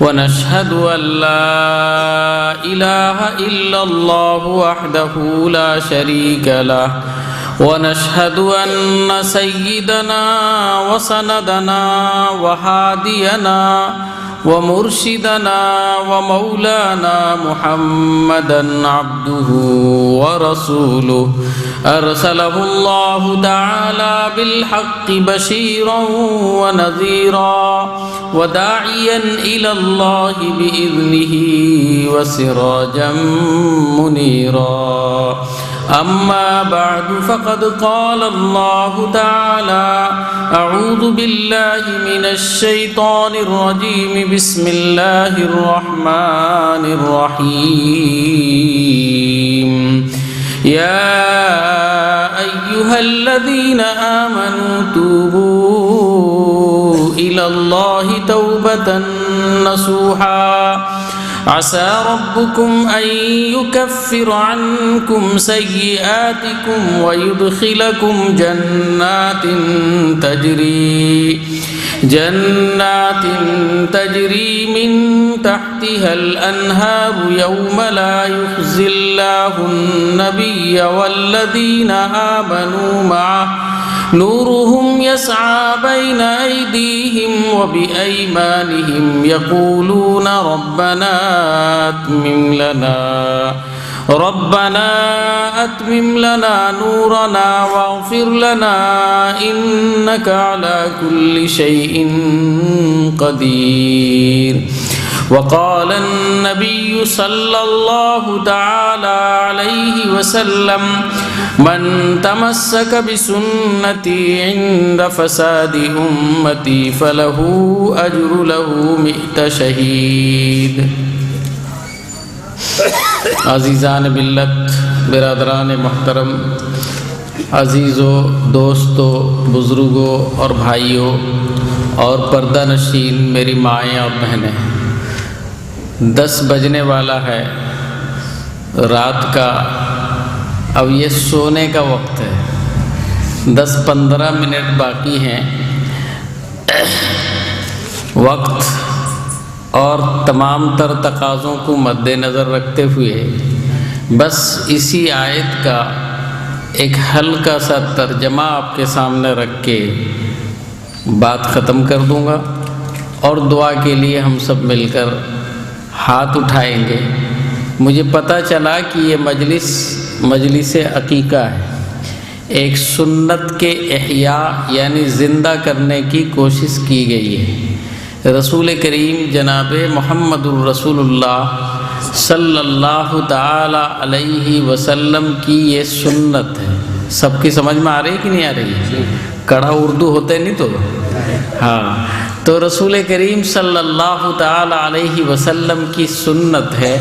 ونشهد أن لا إله إلا الله وحده لا شريك له ونشهد أن سيدنا وسندنا وهادينا ومرشدنا ومولانا محمدا عبده ورسوله أرسله الله تعالى بالحق بشيرا ونذيرا وداعيا إلى الله بإذنه وسراجا منيرا. أما بعد فقد قال الله تعالى: أعوذ بالله من الشيطان الرجيم. بسم الله الرحمن الرحيم. يا أيها الذين آمنوا توبوا إلى الله توبة نصوحا عسى ربكم أن يكفر عنكم سيئاتكم ويدخلكم جنات تجري من تحتها الأنهار يوم لا يخزي الله النبي والذين آمنوا معه نورهم يسعى بين أيديهم وبأيمانهم يقولون ربنا أتمم لنا نورنا واغفر لنا إنك على كل شيء قدير. وقال النبي صلى الله تعالى عليه وسلم: من تمسك بسنتي عند فساد أمتي فله أجر له 100 شهید. عزیزان ملت، برادران محترم، عزیزوں، دوستوں، بزرگوں اور بھائیوں اور پردہ نشین میری مائیں اور بہنیں، 10 بجنے والا ہے رات کا. اب یہ سونے کا وقت ہے. 10-15 منٹ باقی ہیں. وقت اور تمام تر تقاضوں کو مد نظر رکھتے ہوئے بس اسی آیت کا ایک ہلکا سا ترجمہ آپ کے سامنے رکھ کے بات ختم کر دوں گا اور دعا کے لیے ہم سب مل کر ہاتھ اٹھائیں گے. مجھے پتہ چلا کہ یہ مجلس عقیقہ ہے. ایک سنت کے احیاء یعنی زندہ کرنے کی کوشش کی گئی ہے. رسول کریم جناب محمد الرسول اللہ صلی اللہ تعالی علیہ وسلم کی یہ سنت ہے. سب کی سمجھ میں آ رہی کہ نہیں آ رہی؟ کڑا اردو ہوتے نہیں تو ہاں. تو رسول کریم صلی اللہ تعالی علیہ وسلم کی سنت ہے.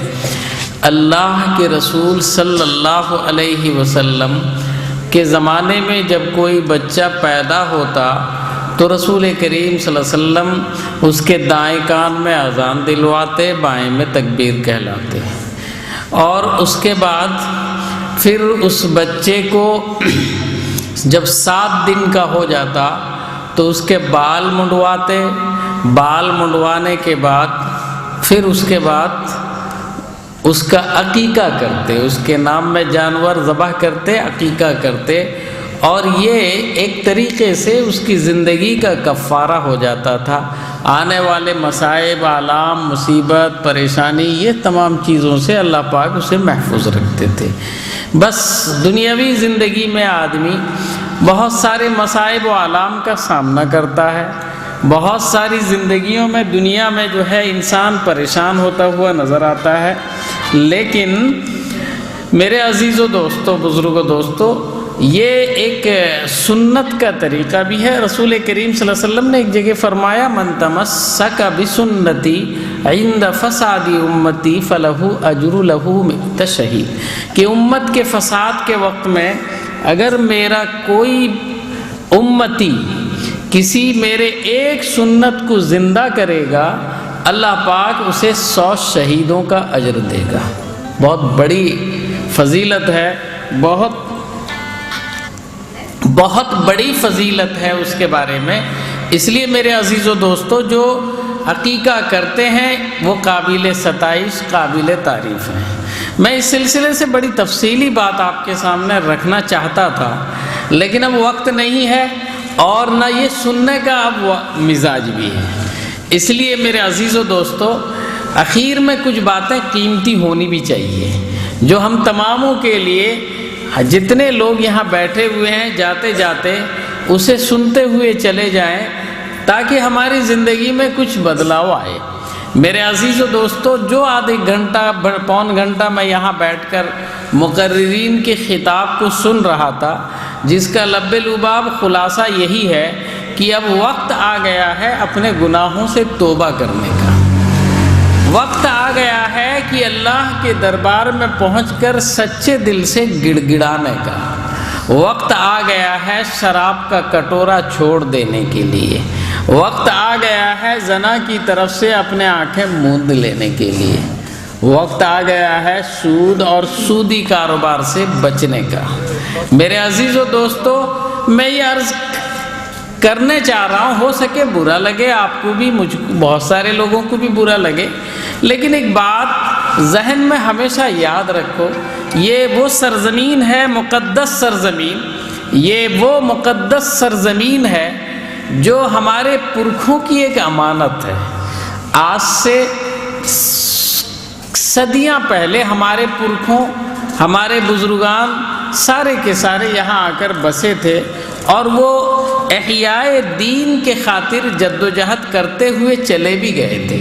اللہ کے رسول صلی اللہ علیہ وسلم کے زمانے میں جب کوئی بچہ پیدا ہوتا تو رسول کریم صلی اللہ علیہ وسلم اس کے دائیں کان میں اذان دلواتے، بائیں میں تکبیر کہلاتے، اور اس کے بعد پھر اس بچے کو جب 7 دن کا ہو جاتا تو اس کے بال منڈواتے. بال منڈوانے کے بعد پھر اس کے بعد اس کا عقیقہ کرتے، اس کے نام میں جانور ذبح کرتے، عقیقہ کرتے، اور یہ ایک طریقے سے اس کی زندگی کا کفارہ ہو جاتا تھا. آنے والے مصائب، آلام، مصیبت، پریشانی، یہ تمام چیزوں سے اللہ پاک اسے محفوظ رکھتے تھے. بس دنیاوی زندگی میں آدمی بہت سارے مصائب و آلام کا سامنا کرتا ہے، بہت ساری زندگیوں میں دنیا میں جو ہے انسان پریشان ہوتا ہوا نظر آتا ہے، لیکن میرے عزیز و دوستو، بزرگوں دوستو، یہ ایک سنت کا طریقہ بھی ہے۔ رسول کریم صلی اللہ علیہ وسلم نے ایک جگہ فرمایا، من تمسک بسنتی عند فساد امتی فلہ اجر لہ مئت شہید، کہ امت کے فساد کے وقت میں اگر میرا کوئی امتی کسی میرے ایک سنت کو زندہ کرے گا، اللہ پاک اسے 100 شہیدوں کا اجر دے گا۔ بہت بڑی فضیلت ہے، بہت بڑی فضیلت ہے اس کے بارے میں۔ اس لیے میرے عزیز و دوستو، جو عقیقہ کرتے ہیں وہ قابل ستائش، قابل تعریف ہیں۔ میں اس سلسلے سے بڑی تفصیلی بات آپ کے سامنے رکھنا چاہتا تھا، لیکن اب وقت نہیں ہے اور نہ یہ سننے کا اب مزاج بھی ہے۔ اس لیے میرے عزیز و دوستو، اخیر میں کچھ باتیں قیمتی ہونی بھی چاہیے، جو ہم تماموں کے لیے، جتنے لوگ یہاں بیٹھے ہوئے ہیں، جاتے جاتے اسے سنتے ہوئے چلے جائیں، تاکہ ہماری زندگی میں کچھ بدلاؤ آئے۔ میرے عزیز و دوستو، جو آدھے گھنٹہ پون گھنٹہ میں یہاں بیٹھ کر مقررین کے خطاب کو سن رہا تھا، جس کا لب لباب خلاصہ یہی ہے کہ اب وقت آ گیا ہے اپنے گناہوں سے توبہ کرنے کا، وقت آ گیا ہے کہ اللہ کے دربار میں پہنچ کر سچے دل سے گڑ گڑانے کا، وقت آ گیا ہے شراب کا کٹورا چھوڑ دینے کے لیے، وقت آ گیا ہے زنا کی طرف سے اپنے آنکھیں موند لینے کے لیے، وقت آ گیا ہے سود اور سودی کاروبار سے بچنے کا۔ میرے عزیز و دوستو، میں یہ عرض کرنے چاہ رہا ہوں، ہو سکے برا لگے آپ کو بھی، مجھ کو، بہت سارے لوگوں کو بھی برا لگے، لیکن ایک بات ذہن میں ہمیشہ یاد رکھو، یہ وہ سرزمین ہے، مقدس سرزمین، یہ وہ مقدس سرزمین ہے جو ہمارے پرکھوں کی ایک امانت ہے۔ آج سے صدیاں پہلے ہمارے پرکھوں، ہمارے بزرگان سارے کے سارے یہاں آ کر بسے تھے، اور وہ احیاء دین کے خاطر جد و جہد کرتے ہوئے چلے بھی گئے تھے۔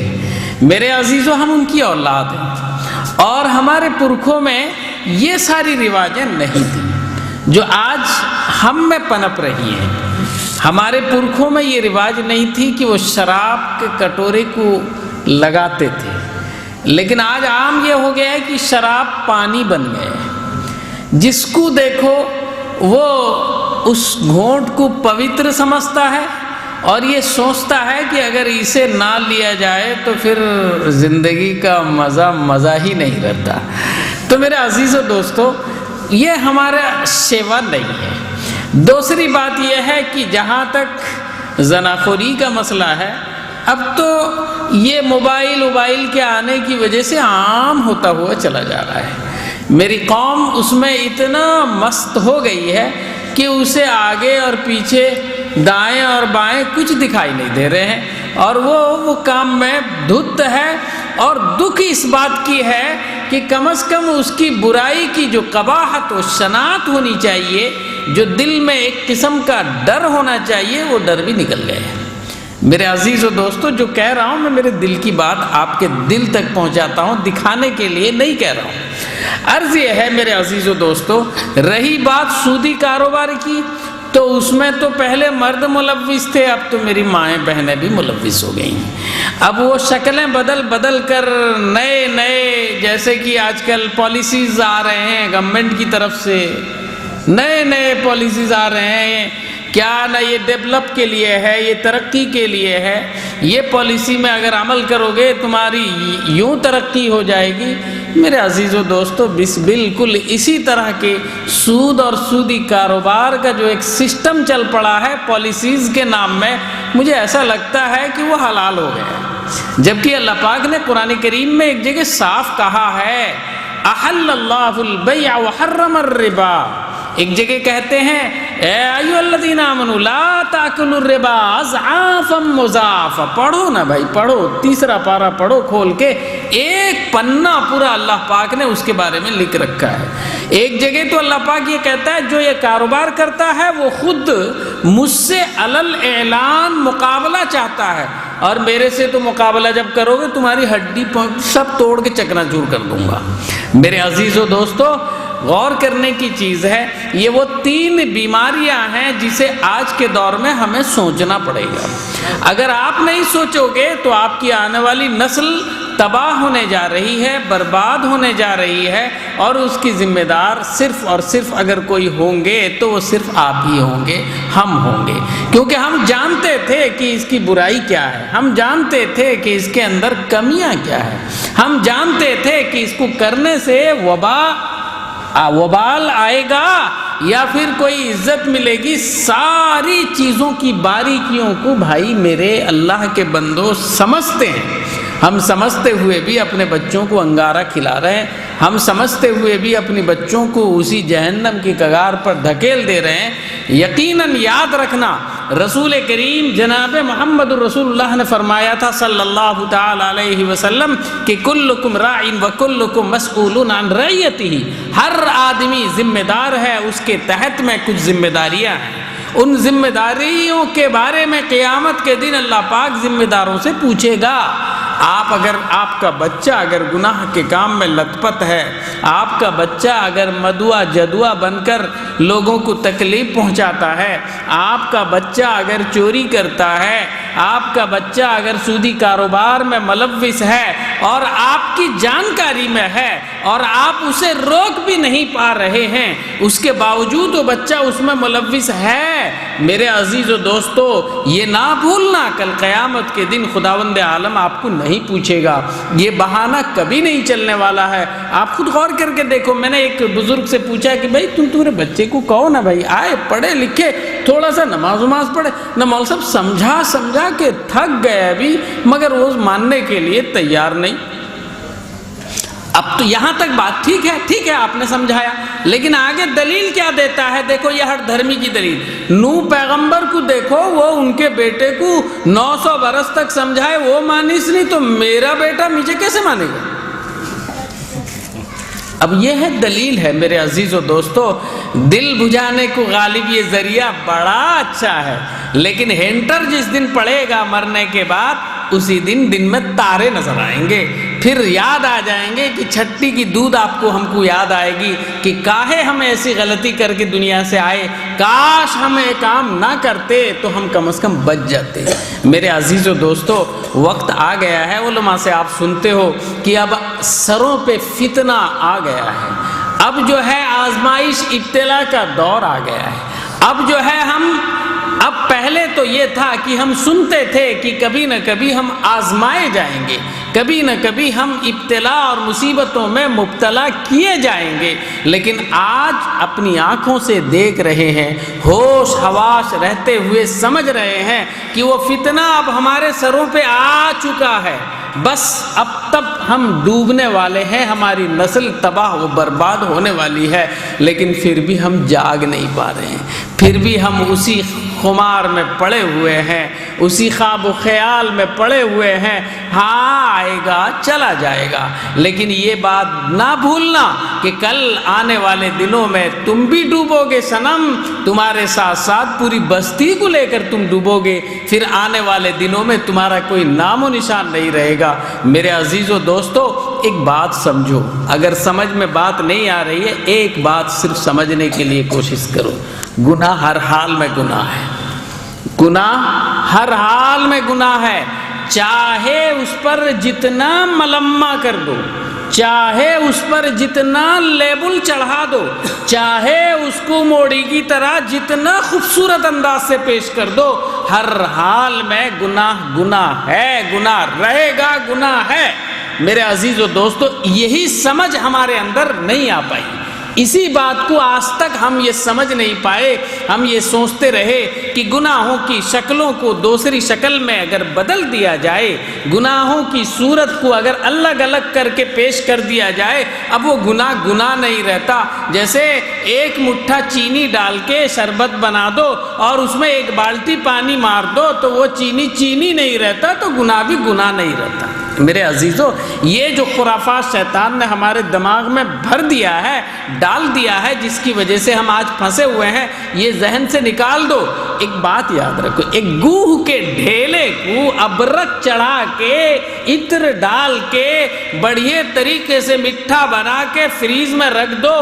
میرے عزیزو، ہم ان کی اولاد ہیں، اور ہمارے پرکھوں میں یہ ساری رواجیں نہیں تھیں جو آج ہم میں پنپ رہی ہیں۔ ہمارے پرکھوں میں یہ رواج نہیں تھی کہ وہ شراب کے کٹورے کو لگاتے تھے، لیکن آج عام یہ ہو گیا ہے کہ شراب پانی بن گئے، جس کو دیکھو وہ اس گھونٹ کو پوتر سمجھتا ہے، اور یہ سوچتا ہے کہ اگر اسے نہ لیا جائے تو پھر زندگی کا مزہ ہی نہیں رہتا۔ تو میرے عزیز و دوستو، یہ ہمارا شیوا نہیں ہے۔ دوسری بات یہ ہے کہ جہاں تک زناخوری کا مسئلہ ہے، اب تو یہ موبائل کے آنے کی وجہ سے عام ہوتا ہوا چلا جا رہا ہے۔ میری قوم اس میں اتنا مست ہو گئی ہے کہ اسے آگے اور پیچھے، دائیں اور بائیں کچھ دکھائی نہیں دے رہے ہیں، اور وہ کام میں دھت ہے۔ اور دکھ اس بات کی ہے کہ کم از کم اس کی برائی کی جو قباحت و شناعت ہونی چاہیے، جو دل میں ایک قسم کا ڈر ہونا چاہیے، وہ ڈر بھی نکل گئے ہیں۔ میرے عزیز و دوستو، جو کہہ رہا ہوں میں میرے دل کی بات آپ کے دل تک پہنچاتا ہوں، دکھانے کے لیے نہیں کہہ رہا ہوں۔ عرض یہ ہے میرے عزیز و دوستو، رہی بات سودی کاروبار کی، تو اس میں تو پہلے مرد ملوث تھے، اب تو میری مائیں بہنیں بھی ملوث ہو گئیں۔ اب وہ شکلیں بدل کر نئے جیسے کہ آج کل پالیسیز آ رہے ہیں گورنمنٹ کی طرف سے، نئے پالیسیز آ رہے ہیں، کیا نہ یہ ڈیولپ کے لیے ہے، یہ ترقی کے لیے ہے، یہ پالیسی میں اگر عمل کرو گے تمہاری یوں ترقی ہو جائے گی۔ میرے عزیز و دوستو، بالکل اسی طرح کے سود اور سودی کاروبار کا جو ایک سسٹم چل پڑا ہے پالیسیز کے نام میں، مجھے ایسا لگتا ہے کہ وہ حلال ہو گیا، جبکہ اللہ پاک نے قرآن کریم میں ایک جگہ صاف کہا ہے، احل اللہ البیع وحرم الربا، ایک جگہ کہتے ہیں اے ایھا الذین آمنوا لا تاکلوا الربا اضعافا مضاعفا. پڑھو نا بھائی، پڑھو، تیسرا پارہ پڑھو کھول کے، ایک پنہ پورا اللہ پاک نے اس کے بارے میں لکھ رکھا ہے. ایک جگہ تو اللہ پاک یہ کہتا ہے جو یہ کاروبار کرتا ہے وہ خود مجھ سے علل اعلان مقابلہ چاہتا ہے، اور میرے سے تو مقابلہ جب کرو گے تمہاری ہڈی سب توڑ کے چکنا چور کر دوں گا. میرے عزیز و دوستو، غور کرنے کی چیز ہے، یہ وہ 3 بیماریاں ہیں جسے آج کے دور میں ہمیں سوچنا پڑے گا. اگر آپ نہیں سوچو گے تو آپ کی آنے والی نسل تباہ ہونے جا رہی ہے، برباد ہونے جا رہی ہے، اور اس کی ذمہ دار صرف اور صرف اگر کوئی ہوں گے تو وہ صرف آپ ہی ہوں گے، ہم ہوں گے. کیونکہ ہم جانتے تھے کہ اس کی برائی کیا ہے، ہم جانتے تھے کہ اس کے اندر کمیاں کیا ہے، ہم جانتے تھے کہ اس کو کرنے سے وبال آئے گا یا پھر کوئی عزت ملے گی. ساری چیزوں کی باریکیوں کو بھائی میرے اللہ کے بندوں سمجھتے ہیں. ہم سمجھتے ہوئے بھی اپنے بچوں کو انگارہ کھلا رہے ہیں، ہم سمجھتے ہوئے بھی اپنی بچوں کو اسی جہنم کی کگار پر دھکیل دے رہے ہیں. یقیناً یاد رکھنا، رسول کریم جناب محمد الرسول اللہ نے فرمایا تھا صلی اللہ تعالی علیہ وسلم کہ کلکم راع وکلکم مسئول عن رعیتہ. ہر آدمی ذمہ دار ہے، اس کے تحت میں کچھ ذمہ داریاں ہیں. ان ذمہ داریوں کے بارے میں قیامت کے دن اللہ پاک ذمہ داروں سے پوچھے گا. آپ کا بچہ اگر گناہ کے کام میں لت پت ہے، آپ کا بچہ اگر مدعا جدعا بن کر لوگوں کو تکلیف پہنچاتا ہے، آپ کا بچہ اگر چوری کرتا ہے، آپ کا بچہ اگر سودی کاروبار میں ملوث ہے اور آپ کی جانکاری میں ہے اور آپ اسے روک بھی نہیں پا رہے ہیں، اس کے باوجود وہ بچہ اس میں ملوث ہے، میرے عزیز و دوستو یہ نہ بھولنا کل قیامت کے دن خداوند عالم آپ کو نہیں پوچھے گا. یہ بہانہ کبھی نہیں چلنے والا ہے. آپ خود غور کر کے دیکھو. میں نے ایک بزرگ سے پوچھا کہ بھائی تمہارے بچے کو کہو نا بھائی آئے پڑھے لکھے تھوڑا سا نماز پڑھے نہ. مول صاحب سمجھا کے تھک گئے ابھی، مگر وہ ماننے کے لیے تیار نہیں. اب تو یہاں تک بات ٹھیک ہے آپ نے سمجھایا، لیکن آگے دلیل کیا دیتا ہے؟ دیکھو یہ ہر دھرمی کی دلیل. نوح پیغمبر کو دیکھو، وہ ان کے بیٹے کو 900 برس تک سمجھائے، وہ مانیس نہیں، تو میرا بیٹا مجھے کیسے مانے گا؟ اب یہ ہے دلیل ہے میرے عزیز و دوستو. دل بجھانے کو غالب یہ ذریعہ بڑا اچھا ہے، لیکن ہینٹر جس دن پڑے گا مرنے کے بعد اسی دن میں تارے نظر آئیں گے. پھر یاد آ جائیں گے کہ چھٹی کی دودھ ہم کو یاد آئے گی کہ کاہے ہم ایسی غلطی کر کے دنیا سے آئے، کاش ہم یہ کام نہ کرتے تو ہم کم از کم بچ جاتے. میرے عزیز و دوستو وقت آ گیا ہے، علماء سے آپ سنتے ہو کہ اب سروں پہ فتنہ آ گیا ہے. اب جو ہے آزمائش ابتلا کا دور آ گیا ہے. اب جو ہے اب پہلے تو یہ تھا کہ ہم سنتے تھے کہ کبھی نہ کبھی ہم آزمائے جائیں گے، کبھی نہ کبھی ہم ابتلا اور مصیبتوں میں مبتلا کیے جائیں گے، لیکن آج اپنی آنکھوں سے دیکھ رہے ہیں، ہوش حواس رہتے ہوئے سمجھ رہے ہیں کہ وہ فتنہ اب ہمارے سروں پہ آ چکا ہے. بس اب تب ہم ڈوبنے والے ہیں، ہماری نسل تباہ و برباد ہونے والی ہے، لیکن پھر بھی ہم جاگ نہیں پا رہے ہیں، پھر بھی ہم اسی خمار میں پڑے ہوئے ہیں، اسی خواب و خیال میں پڑے ہوئے ہیں. ہاں آئے گا چلا جائے گا، لیکن یہ بات نہ بھولنا کہ کل آنے والے دنوں میں تم بھی ڈوبو گے صنم، تمہارے ساتھ ساتھ پوری بستی کو لے کر تم ڈوبو گے. پھر آنے والے دنوں میں تمہارا کوئی نام و نشان نہیں رہے گا. میرے عزیزو دوستو ایک بات سمجھو، اگر سمجھ میں بات نہیں آ رہی ہے ایک بات صرف سمجھنے کے لیے کوشش کرو. گناہ ہر حال میں گناہ ہے، گناہ ہر حال میں گناہ ہے. چاہے اس پر جتنا ملمہ کر دو، چاہے اس پر جتنا لیبل چڑھا دو، چاہے اس کو موڑی کی طرح جتنا خوبصورت انداز سے پیش کر دو، ہر حال میں گناہ ہے، گناہ رہے گا، گناہ ہے. میرے عزیز و دوستو یہی سمجھ ہمارے اندر نہیں آ پائی. اسی بات کو آج تک ہم یہ سمجھ نہیں پائے. ہم یہ سوچتے رہے کہ گناہوں کی شکلوں کو دوسری شکل میں اگر بدل دیا جائے، گناہوں کی صورت کو اگر الگ الگ کر کے پیش کر دیا جائے، اب وہ گناہ نہیں رہتا. جیسے ایک مٹھا چینی ڈال کے شربت بنا دو اور اس میں ایک بالٹی پانی مار دو تو وہ چینی نہیں رہتا، تو گناہ بھی گناہ نہیں رہتا. میرے عزیزو، یہ جو خرافات شیطان نے ہمارے دماغ میں بھر دیا ہے، ڈال دیا ہے، جس کی وجہ سے ہم آج پھنسے ہوئے ہیں، یہ ذہن سے نکال دو. ایک بات یاد رکھو، ایک گوہ کے ڈھیلے کو ابرک چڑھا کے عطر ڈال کے بڑھئے طریقے سے میٹھا بنا کے فریز میں رکھ دو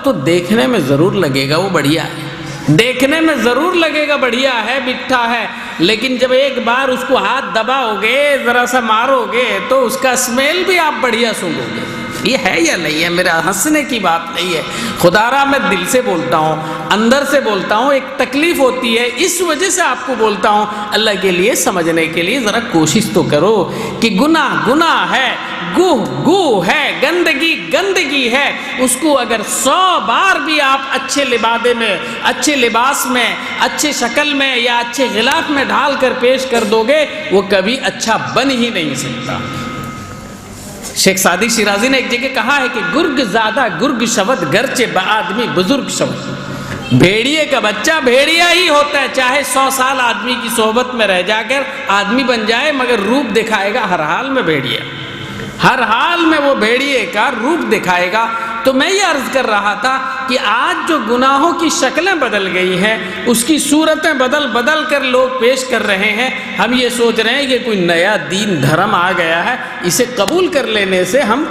تو دیکھنے میں ضرور لگے گا وہ بڑھیا ہے، دیکھنے میں ضرور لگے گا بڑھیا ہے، میٹھا ہے، لیکن جب ایک بار اس کو ہاتھ دباؤ گے، ذرا سا مارو گے تو اس کا اسمیل بھی آپ بڑھیا سنو گے. یہ ہے یا نہیں ہے؟ میرا ہنسنے کی بات نہیں ہے، خدا را میں دل سے بولتا ہوں، اندر سے بولتا ہوں. ایک تکلیف ہوتی ہے، اس وجہ سے آپ کو بولتا ہوں. اللہ کے لیے سمجھنے کے لیے ذرا کوشش تو کرو کہ گناہ ہے، گوہ ہے، گندگی ہے. اس کو اگر 100 بار بھی آپ اچھے لبادے میں، اچھے لباس میں، اچھے شکل میں یا اچھے غلاف میں ڈھال کر پیش کر دو گے، وہ کبھی اچھا بن ہی نہیں سکتا. شیخ سعدی شیرازی نے ایک جگہ کہا ہے کہ گرگ زادہ گرگ شود گرچہ بآدمی بزرگ شود. بھیڑیے کا بچہ بھیڑیا ہی ہوتا ہے، چاہے 100 سال آدمی کی صحبت میں رہ جا کر آدمی بن جائے، مگر روپ دکھائے گا ہر حال میں بھیڑیا، ہر حال میں وہ بھیڑیے کا روپ دکھائے گا. تو میں یہ عرض کر رہا تھا کہ آج جو گناہوں کی شکلیں بدل گئی ہیں، اس کی صورتیں بدل کر لوگ پیش کر رہے ہیں. ہم یہ سوچ رہے ہیں کہ کوئی نیا دین دھرم آ گیا ہے، اسے قبول کر لینے سے ہم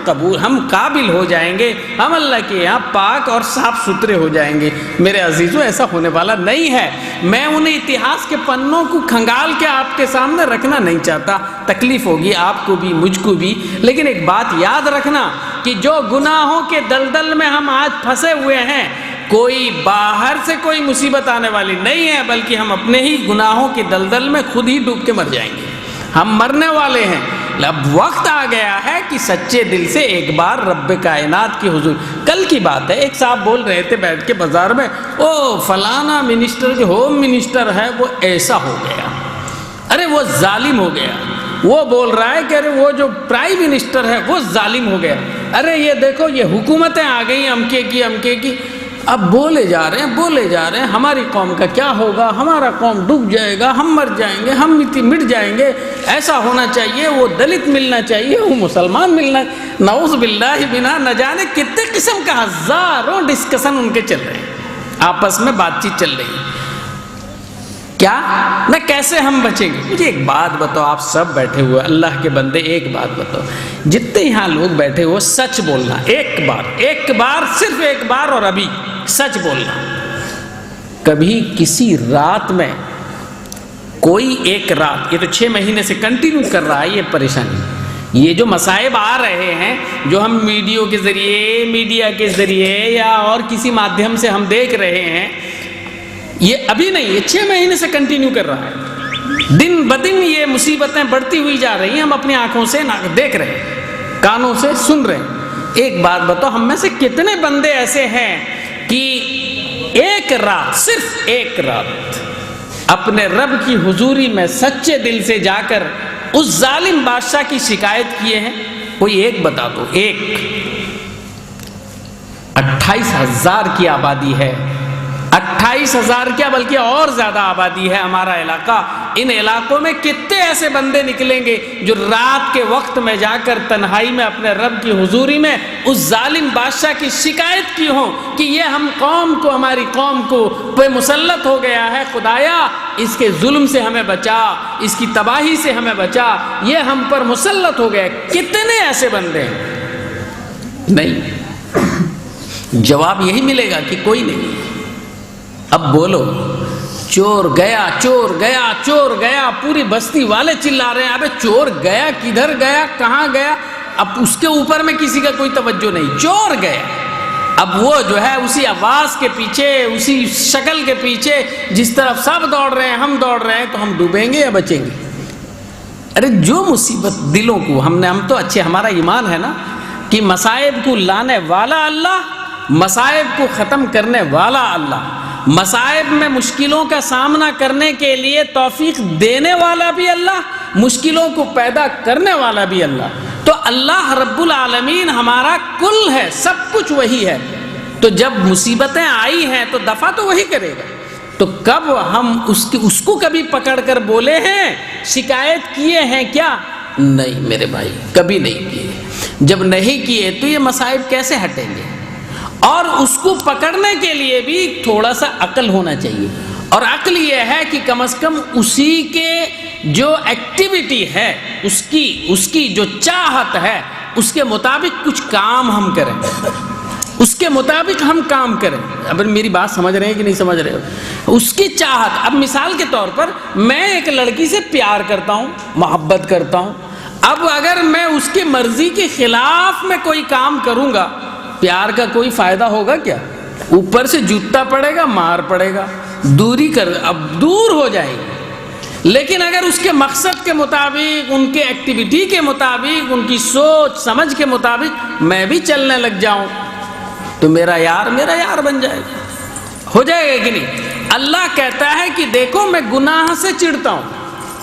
قابل ہو جائیں گے، ہم اللہ کے یہاں پاک اور صاف ستھرے ہو جائیں گے. میرے عزیزو، ایسا ہونے والا نہیں ہے. میں انہیں اتہاس کے پنوں کو کھنگال کے آپ کے سامنے رکھنا نہیں چاہتا، تکلیف ہوگی آپ کو بھی مجھ کو بھی. لیکن ایک بات یاد رکھنا کہ جو گناہوں کے دلدل میں ہم آج پھنسے ہوئے ہیں، کوئی باہر سے کوئی مصیبت آنے والی نہیں ہے، بلکہ ہم اپنے ہی گناہوں کے دلدل میں خود ہی ڈوب کے مر جائیں گے. ہم مرنے والے ہیں. اب وقت آ گیا ہے کہ سچے دل سے ایک بار رب کائنات کی حضور. کل کی بات ہے، ایک صاحب بول رہے تھے بیٹھ کے بازار میں، او فلانا منسٹر جو ہوم منسٹر ہے وہ ایسا ہو گیا، ارے وہ ظالم ہو گیا. وہ بول رہا ہے کہ ارے وہ جو پرائم منسٹر ہے وہ ظالم ہو گیا، ارے یہ دیکھو یہ حکومتیں آ گئی امکے کی. اب بولے جا رہے ہیں ہماری قوم کا کیا ہوگا، ہمارا قوم ڈوب جائے گا، ہم مر جائیں گے، ہم مٹ جائیں گے، ایسا ہونا چاہیے، وہ دلت ملنا چاہیے، وہ مسلمان ملنا. نعوذ باللہ بنا، نہ جانے کتنے قسم کا ہزاروں ڈسکشن ان کے چل رہے ہیں، آپس میں بات چیت چل رہی ہے. کیا نہ کیسے ہم بچیں گے؟ مجھے ایک بات بتاؤ، آپ سب بیٹھے ہوئے اللہ کے بندے، ایک بات بتاؤ، جتنے یہاں لوگ بیٹھے ہوئے سچ بولنا، ایک بار صرف ایک بار، اور ابھی سچ بولنا. کبھی کسی رات میں کوئی ایک رات، یہ تو 6 مہینے سے کنٹینیو کر رہا ہے یہ پریشانی، یہ جو مصائب آ رہے ہیں، جو ہم میڈیا کے ذریعے یا اور کسی مادھیم سے ہم دیکھ رہے ہیں، یہ ابھی نہیں، یہ 6 مہینے سے کنٹینیو کر رہا ہے. دن بدن یہ مصیبتیں بڑھتی ہوئی جا رہی ہیں، ہم اپنی آنکھوں سے دیکھ رہے ہیں، کانوں سے سن رہے ہیں. ایک بات بتاؤ، ہم میں سے کتنے بندے ایسے ہیں کہ ایک رات، صرف ایک رات اپنے رب کی حضوری میں سچے دل سے جا کر اس ظالم بادشاہ کی شکایت کیے ہیں؟ کوئی ایک بتا دو. ایک 28,000 کی آبادی ہے، 28,000 کیا بلکہ اور زیادہ آبادی ہے ہمارا علاقہ. ان علاقوں میں کتنے ایسے بندے نکلیں گے جو رات کے وقت میں جا کر تنہائی میں اپنے رب کی حضوری میں اس ظالم بادشاہ کی شکایت کی ہوں کہ یہ ہماری قوم کو پہ مسلط ہو گیا ہے، خدایا اس کے ظلم سے ہمیں بچا، اس کی تباہی سے ہمیں بچا، یہ ہم پر مسلط ہو گئے. کتنے ایسے بندے ہیں؟ نہیں. جواب یہی ملے گا کہ کوئی نہیں. اب بولو، چور گیا، پوری بستی والے چلا رہے ہیں، ابے چور گیا، کدھر گیا، کہاں گیا؟ اب اس کے اوپر میں کسی کا کوئی توجہ نہیں، چور گیا. اب وہ جو ہے اسی آواز کے پیچھے، اسی شکل کے پیچھے جس طرف سب دوڑ رہے ہیں ہم دوڑ رہے ہیں، تو ہم ڈوبیں گے یا بچیں گے؟ ارے جو مصیبت دلوں کو ہم تو اچھے، ہمارا ایمان ہے نا کہ مصائب کو لانے والا اللہ مصائب کو ختم کرنے والا اللہ، مصائب میں مشکلوں کا سامنا کرنے کے لیے توفیق دینے والا بھی اللہ، مشکلوں کو پیدا کرنے والا بھی اللہ۔ تو اللہ رب العالمین ہمارا کل ہے، سب کچھ وہی ہے۔ تو جب مصیبتیں آئی ہیں تو دفع تو وہی کرے گا۔ تو کب ہم اس کو کبھی پکڑ کر بولے ہیں، شکایت کیے ہیں کیا؟ نہیں میرے بھائی، کبھی نہیں کیے۔ جب نہیں کیے تو یہ مصائب کیسے ہٹیں گے؟ اور اس کو پکڑنے کے لیے بھی تھوڑا سا عقل ہونا چاہیے، اور عقل یہ ہے کہ کم از کم اسی کے جو ایکٹیویٹی ہے، اس کی جو چاہت ہے، اس کے مطابق کچھ کام ہم کریں، اس کے مطابق ہم کام کریں۔ اب میری بات سمجھ رہے ہیں کہ نہیں سمجھ رہے ہو؟ اس کی چاہت، اب مثال کے طور پر میں ایک لڑکی سے پیار کرتا ہوں، محبت کرتا ہوں، اب اگر میں اس کی مرضی کے خلاف میں کوئی کام کروں گا، پیار کا کوئی فائدہ ہوگا کیا؟ اوپر سے جوتا پڑے گا، مار پڑے گا، دوری اب دور ہو جائے گی۔ لیکن اگر اس کے مقصد کے مطابق، ان کے ایکٹیویٹی کے مطابق، ان کی سوچ سمجھ کے مطابق میں بھی چلنے لگ جاؤں تو میرا یار بن جائے گا، ہو جائے گا کہ نہیں؟ اللہ کہتا ہے کہ دیکھو میں گناہ سے چڑھتا ہوں،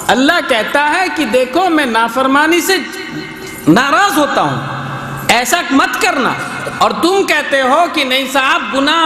اللہ کہتا ہے کہ دیکھو میں نافرمانی سے ناراض ہوتا ہوں، ایسا مت کرنا، اور تم کہتے ہو کہ نہیں صاحب گناہ